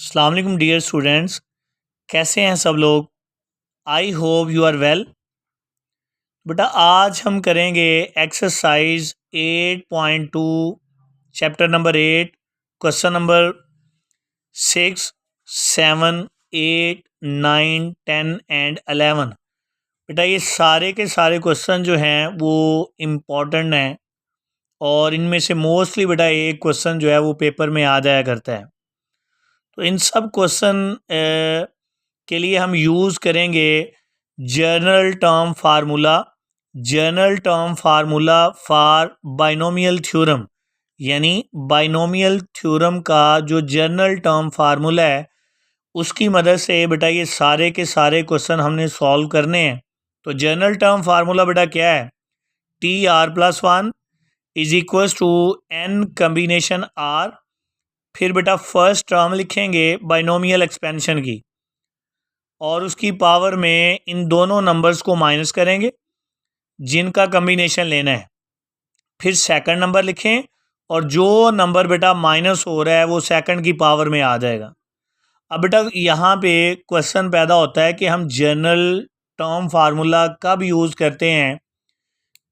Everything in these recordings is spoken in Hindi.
अस्सलाम वालेकुम डियर स्टूडेंट्स, कैसे हैं सब लोग। I hope you are well. बेटा आज हम करेंगे exercise 8.2 chapter number 8 question number 6, 7, 8, 9, 10 and 11। बेटा ये सारे के सारे क्वेश्चन जो हैं वो इम्पॉर्टेंट हैं और इनमें से मोस्टली बेटा एक क्वेश्चन जो है वो पेपर में आ जाया करता है। तो इन सब क्वेश्चन के लिए हम यूज़ करेंगे general term formula for binomial theorem, यानी बाइनोमियल थ्योरम का जो जनरल टर्म फार्मूला है उसकी मदद से बेटा ये सारे के सारे क्वेश्चन हमने सॉल्व करने हैं। तो जनरल टर्म फार्मूला बेटा क्या है, TR+1 is equals to n combination R। फिर बेटा फर्स्ट टर्म लिखेंगे बाइनोमियल एक्सपेंशन की और उसकी पावर में इन दोनों नंबर्स को माइनस करेंगे जिनका कम्बिनेशन लेना है। फिर सेकंड नंबर लिखें और जो नंबर बेटा माइनस हो रहा है वो सेकंड की पावर में आ जाएगा। अब बेटा यहाँ पे क्वेश्चन पैदा होता है कि हम जनरल टर्म फार्मूला कब यूज़ करते हैं,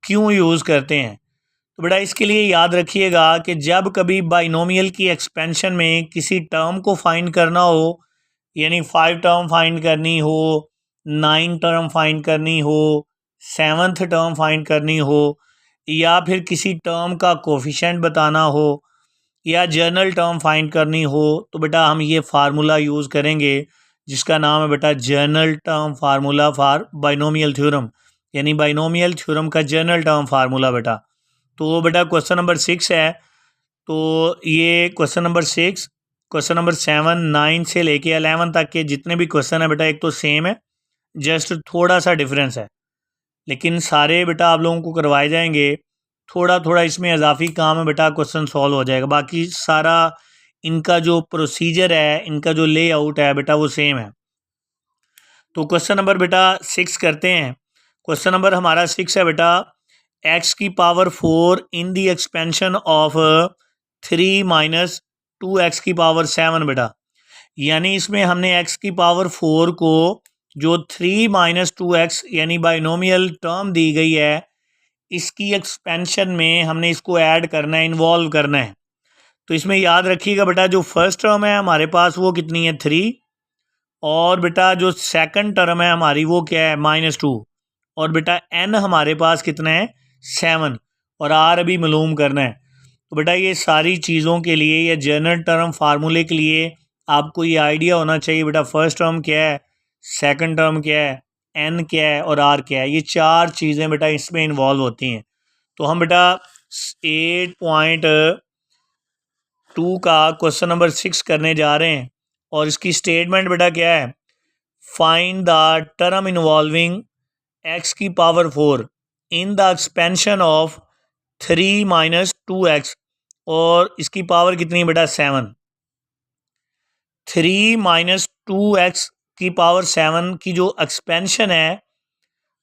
क्यों यूज़ करते हैं। तो बेटा इसके लिए याद रखिएगा कि जब कभी बाइनोमियल की एक्सपेंशन में किसी टर्म को फाइंड करना हो, यानी 5 टर्म फाइंड करनी हो, 9 टर्म फाइंड करनी हो, 7th टर्म फाइंड करनी हो, या फिर किसी टर्म का कोफिशिएंट बताना हो या जनरल टर्म फाइंड करनी हो, तो बेटा हम ये फार्मूला यूज़ करेंगे जिसका नाम है बेटा general term formula for binomial theorem, यानी बाइनोमियल थ्योरम का जनरल टर्म फार्मूला बेटा। तो बेटा क्वेश्चन नंबर 6 है, तो ये क्वेश्चन नंबर 6, क्वेश्चन नंबर 7, 9 से लेके 11 तक के जितने भी क्वेश्चन है बेटा एक तो सेम है, जस्ट थोड़ा सा डिफरेंस है, लेकिन सारे बेटा आप लोगों को करवाए जाएंगे। थोड़ा थोड़ा इसमें इजाफी काम है बेटा, क्वेश्चन सॉल्व हो जाएगा। बाकी सारा इनका जो प्रोसीजर है, इनका जो लेआउट है बेटा वो सेम है। तो क्वेश्चन नंबर बेटा 6 करते हैं। क्वेश्चन नंबर हमारा 6 है बेटा, x की power 4 in the expansion of 3 minus 2x की पावर 7 बेटा, यानी इसमें हमने x की पावर 4 को जो 3 माइनस 2x यानी बाइनोमियल टर्म दी गई है इसकी एक्सपेंशन में हमने इसको ऐड करना है, इन्वॉल्व करना है। तो इसमें याद रखिएगा बेटा जो फर्स्ट टर्म है हमारे पास वो कितनी है 3, और बेटा जो सेकंड टर्म है हमारी वो क्या है -2, और बेटा n हमारे पास कितना है 7, और r अभी मालूम करना है। तो बेटा ये सारी चीज़ों के लिए या जनरल टर्म फार्मूले के लिए आपको ये आइडिया होना चाहिए बेटा फर्स्ट टर्म क्या है, सेकंड टर्म क्या है, n क्या है और r क्या है। ये चार चीज़ें बेटा इसमें इन्वॉल्व होती हैं। तो हम बेटा 8.2 का क्वेश्चन नंबर 6 करने जा रहे हैं और इसकी स्टेटमेंट बेटा क्या है, find the term involving x की power 4 in the expansion of 3 minus 2x, और इसकी पावर कितनी है बेटा 7। 3 माइनस 2x की पावर 7 की जो एक्सपेंशन है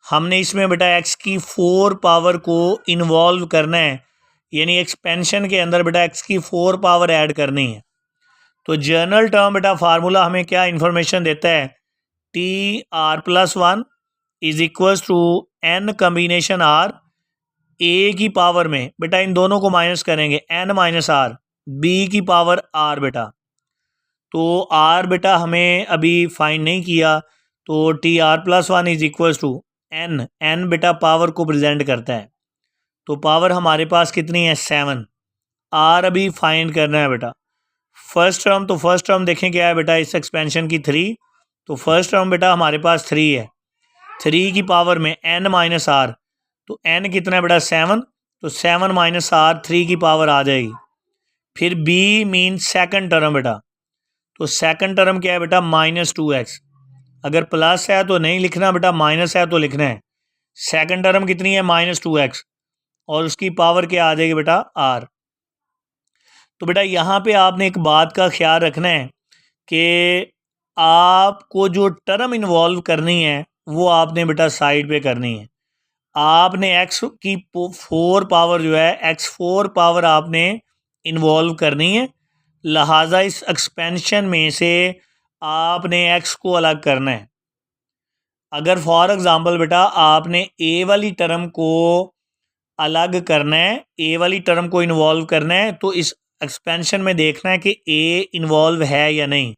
हमने इसमें बेटा x की 4 पावर को इन्वॉल्व करना है, यानी एक्सपेंशन के अंदर बेटा x की 4 पावर ऐड करनी है। तो जनरल टर्म बेटा फार्मूला हमें क्या इन्फॉर्मेशन देता है, TR+1 is equals to n combination R, a की पावर में बेटा इन दोनों को माइनस करेंगे n माइनस आर, b की पावर r बेटा। तो r बेटा हमें अभी फाइंड नहीं किया, तो TR+1 is equals to n बेटा पावर को प्रेजेंट करता है, तो पावर हमारे पास कितनी है 7, r अभी फाइंड करना है बेटा। फर्स्ट टर्म, तो फर्स्ट टर्म देखें क्या है बेटा इस एक्सपेंशन की 3, तो फर्स्ट टर्म बेटा हमारे पास 3 है, 3 की पावर में n माइनस आर, तो n कितना है बेटा 7, तो 7 माइनस आर 3 की पावर आ जाएगी। फिर b मीन सेकंड टर्म बेटा, तो सेकंड टर्म क्या है बेटा -2x, अगर प्लस है तो नहीं लिखना बेटा, माइनस है तो लिखना है। सेकंड टर्म कितनी है -2x, और उसकी पावर क्या आ जाएगी बेटा r। तो बेटा यहाँ पे आपने एक बात का ख्याल रखना है कि आपको जो टर्म इन्वॉल्व करनी है वो आपने बेटा साइड पे करनी है। आपने x की 4 पावर जो है x4 पावर आपने इन्वॉल्व करनी है, लिहाजा इस एक्सपेंशन में से आपने x को अलग करना है। अगर फॉर एग्ज़ाम्पल बेटा आपने ए वाली टर्म को अलग करना है, ए वाली टर्म को इन्वॉल्व करना है, तो इस एक्सपेंशन में देखना है कि ए इन्वॉल्व है या नहीं।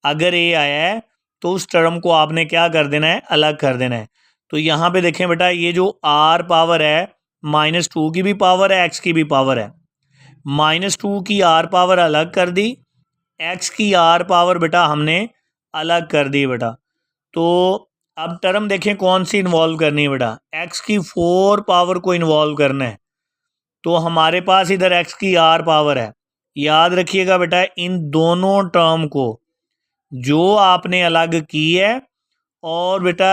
अगर ए आया है तो उस टर्म को आपने क्या कर देना है, अलग कर देना है। तो यहाँ पे देखें बेटा, ये जो r पावर है -2 की भी पावर है, x की भी पावर है। -2 की r पावर अलग कर दी, x की r पावर बेटा हमने अलग कर दी बेटा। तो अब टर्म देखें कौन सी इन्वॉल्व करनी है बेटा, x की 4 पावर को इन्वॉल्व करना है। तो हमारे पास इधर x की r पावर है। याद रखिएगा बेटा, इन दोनों टर्म को जो आपने अलग की है और बेटा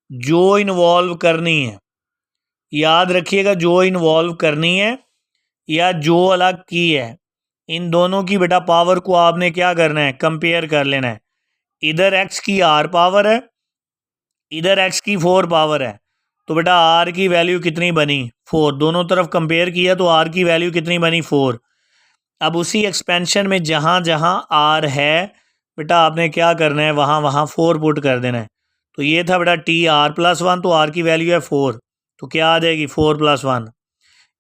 जो इन्वॉल्व करनी है, याद रखिएगा जो इन्वॉल्व करनी है या जो अलग की है, इन दोनों की बेटा पावर को आपने क्या करना है, कंपेयर कर लेना है। इधर x की r पावर है, इधर x की 4 पावर है, तो बेटा r की वैल्यू कितनी बनी, 4। दोनों तरफ कंपेयर किया तो r की वैल्यू कितनी बनी, 4। अब उसी एक्सपेंशन में जहाँ जहाँ r है बेटा आपने क्या करना है, वहाँ वहाँ 4 पुट कर देना है। तो ये था बेटा t r+1, तो r की वैल्यू है 4, तो क्या आ जाएगी 4+1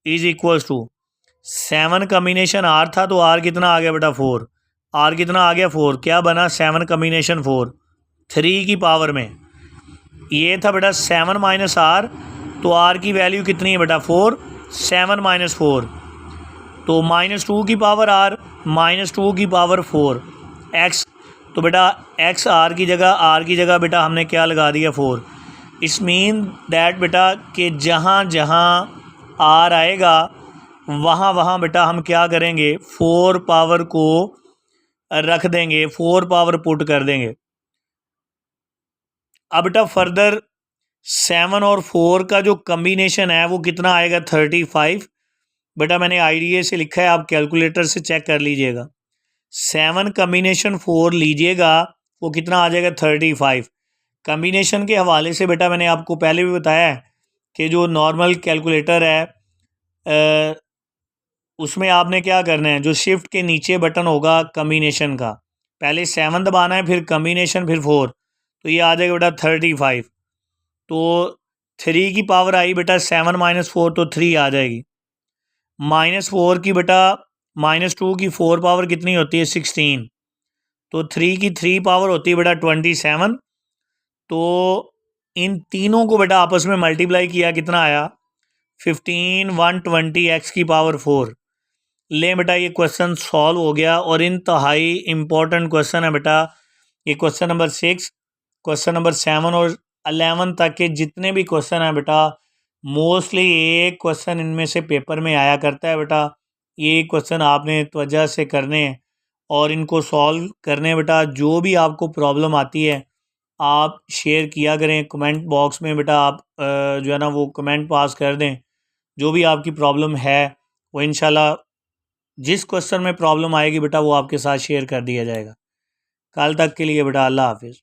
is equals to 7 combination r था, तो r कितना आ गया बेटा 4। r कितना आ गया 4, क्या बना 7 कम्बिनेशन 4, 3 की पावर में। ये था बेटा 7 माइनस r, तो r की वैल्यू कितनी है बेटा 4, 7 माइनस 4, तो -2 की पावर r, -2 की पावर 4 x। तो बेटा x r की जगह बेटा हमने क्या लगा दिया 4। इस मीन दैट बेटा कि जहाँ जहाँ r आएगा वहाँ वहाँ बेटा हम क्या करेंगे, 4 पावर को रख देंगे, 4 पावर पुट कर देंगे। अब बेटा फर्दर 7 और 4 का जो कम्बिनेशन है वो कितना आएगा, 35। बेटा मैंने IDA से लिखा है, आप कैलकुलेटर से चेक कर लीजिएगा। 7 कम्बिनेशन 4 लीजिएगा, वो कितना आ जाएगा 35। कम्बिनेशन के हवाले से बेटा मैंने आपको पहले भी बताया है कि जो नॉर्मल कैलकुलेटर है उसमें आपने क्या करना है, जो शिफ्ट के नीचे बटन होगा कम्बिनेशन का, पहले 7 दबाना है, फिर कम्बिनेशन, फिर 4, तो ये आ जाएगा बेटा 35। तो 3 की पावर आई बेटा 7 माइनस 4, तो 3 आ जाएगी। -4 की बेटा -2 की 4 पावर कितनी होती है, 16, तो 3 की 3 पावर होती है बेटा 27। तो इन तीनों को बेटा आपस में मल्टीप्लाई किया, कितना आया 15, 120 x की पावर 4। ले बेटा ये क्वेश्चन सॉल्व हो गया, और इंतहाई इम्पोर्टेंट क्वेश्चन है बेटा ये क्वेश्चन नंबर 6, क्वेश्चन नंबर 7 और 11 तक के जितने भी क्वेश्चन हैं बेटा, मोस्टली एक क्वेश्चन इनमें से पेपर में आया करता है बेटा। ये क्वेश्चन आपने तवज्जो से करने हैं और इनको सॉल्व करने बेटा। जो भी आपको प्रॉब्लम आती है आप शेयर किया करें कमेंट बॉक्स में बेटा, आप जो है ना वो कमेंट पास कर दें। जो भी आपकी प्रॉब्लम है वो इंशाल्लाह जिस क्वेश्चन में प्रॉब्लम आएगी बेटा वो आपके साथ शेयर कर दिया जाएगा। कल तक के लिए बेटा अल्लाह हाफिज़।